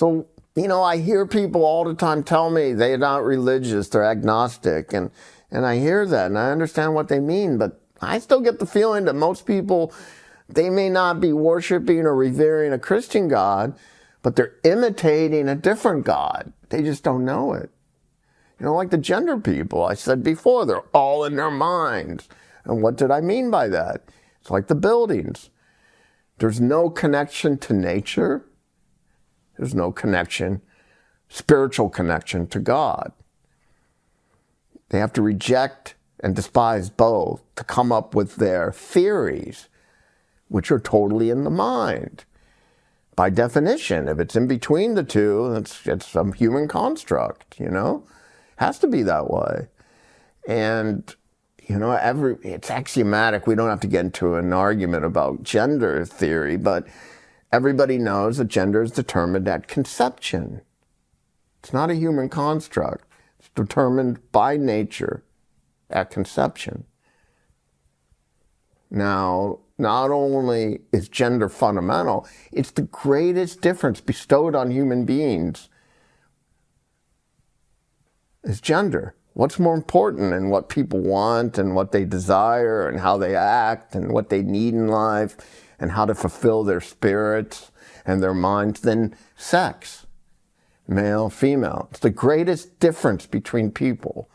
So, I hear people all the time tell me they're not religious, they're agnostic, and I hear that, and I understand what they mean, but I still get the feeling that most people, they may not be worshiping or revering a Christian God, but they're imitating a different God. They just don't know it. Like the gender people, I said before, they're all in their minds. And what did I mean by that? It's like the buildings. There's no connection to nature. There's no connection, spiritual connection to God. They have to reject and despise both to come up with their theories, which are totally in the mind. By definition, if it's in between the two, it's some human construct, Has to be that way. And, it's axiomatic. We don't have to get into an argument about gender theory, but everybody knows that gender is determined at conception. It's not a human construct. It's determined by nature at conception. Now, not only is gender fundamental, it's the greatest difference bestowed on human beings is gender. What's more important in what people want and what they desire and how they act and what they need in life and how to fulfill their spirits and their minds than sex, male, female. It's the greatest difference between people.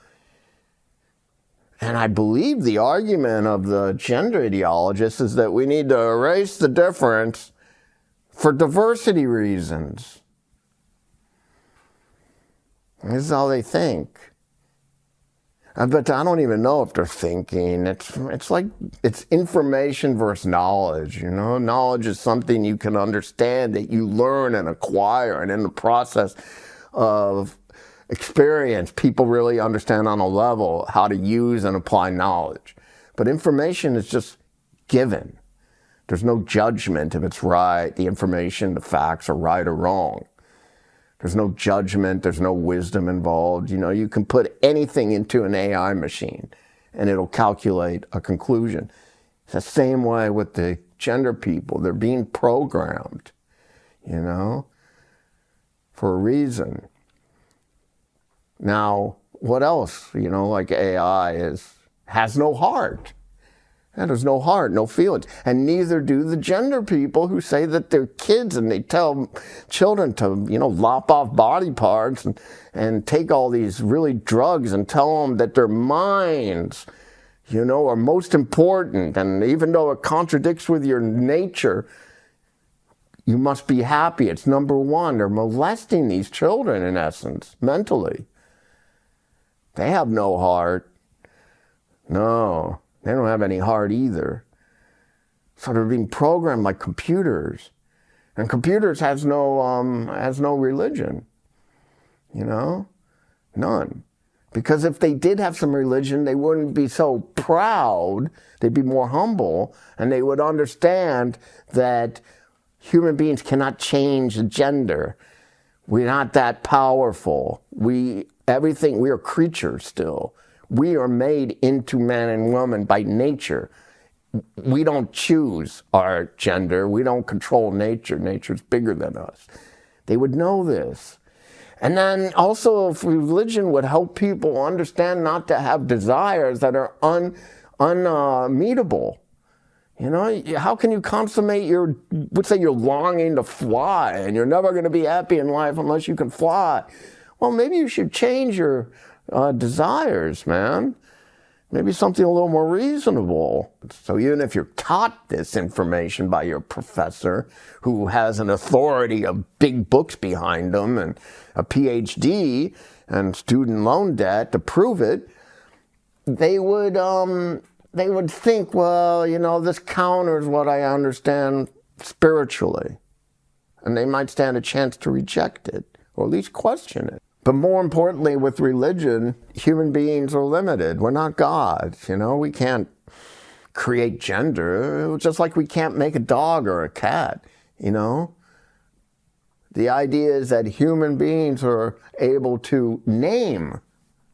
And I believe the argument of the gender ideologists is that we need to erase the difference for diversity reasons. This is how they think. But I don't even know if they're thinking. It's like, it's information versus knowledge, Knowledge is something you can understand, that you learn and acquire, and in the process of experience, people really understand on a level how to use and apply knowledge. But information is just given. There's no judgment if it's right, the information, the facts are right or wrong. There's no judgment, there's no wisdom involved. You can put anything into an AI machine and it'll calculate a conclusion. It's the same way with the gender people. They're being programmed, for a reason. Now, what else, like AI has no heart. And there's no heart, no feelings. And neither do the gender people who say that they're kids and they tell children to, lop off body parts and take all these really drugs and tell them that their minds, are most important. And even though it contradicts with your nature, you must be happy. It's number one. They're molesting these children, in essence, mentally. They have no heart. No. They don't have any heart either. So they're being programmed like computers. And computers has no religion. None. Because if they did have some religion, they wouldn't be so proud. They'd be more humble, and they would understand that human beings cannot change the gender. We're not that powerful. We are creatures still. We are made into man and woman by nature. We don't choose our gender. We don't control nature. Nature's bigger than us. They would know this. And then also, if religion would help people understand not to have desires that are unmeetable. How can you consummate let's say you're longing to fly and you're never going to be happy in life unless you can fly. Well, maybe you should change your desires, man. Maybe something a little more reasonable. So even if you're taught this information by your professor, who has an authority of big books behind them and a PhD and student loan debt to prove it, they would think, well, this counters what I understand spiritually. And they might stand a chance to reject it, or at least question it. But more importantly, with religion, human beings are limited. We're not gods, We can't create gender, just like we can't make a dog or a cat, The idea is that human beings are able to name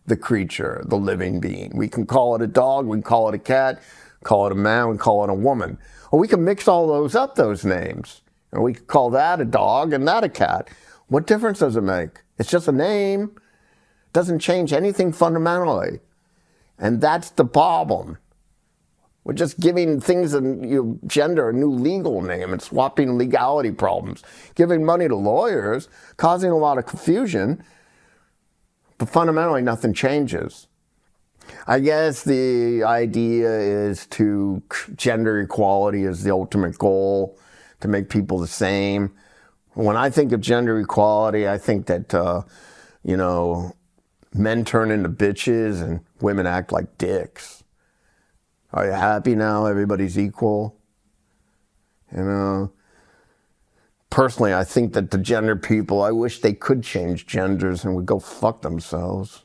the creature, the living being. We can call it a dog, we can call it a cat, call it a man, we can call it a woman. Or we can mix all those names. And we could call that a dog and that a cat. What difference does it make? It's just a name. It doesn't change anything fundamentally. And that's the problem. We're just giving things in gender a new legal name and swapping legality problems, giving money to lawyers, causing a lot of confusion, but fundamentally nothing changes. I guess the idea is gender equality is the ultimate goal, to make people the same. When I think of gender equality, I think that, men turn into bitches and women act like dicks. Are you happy now? Everybody's equal. Personally, I think that the gender people, I wish they could change genders and would go fuck themselves.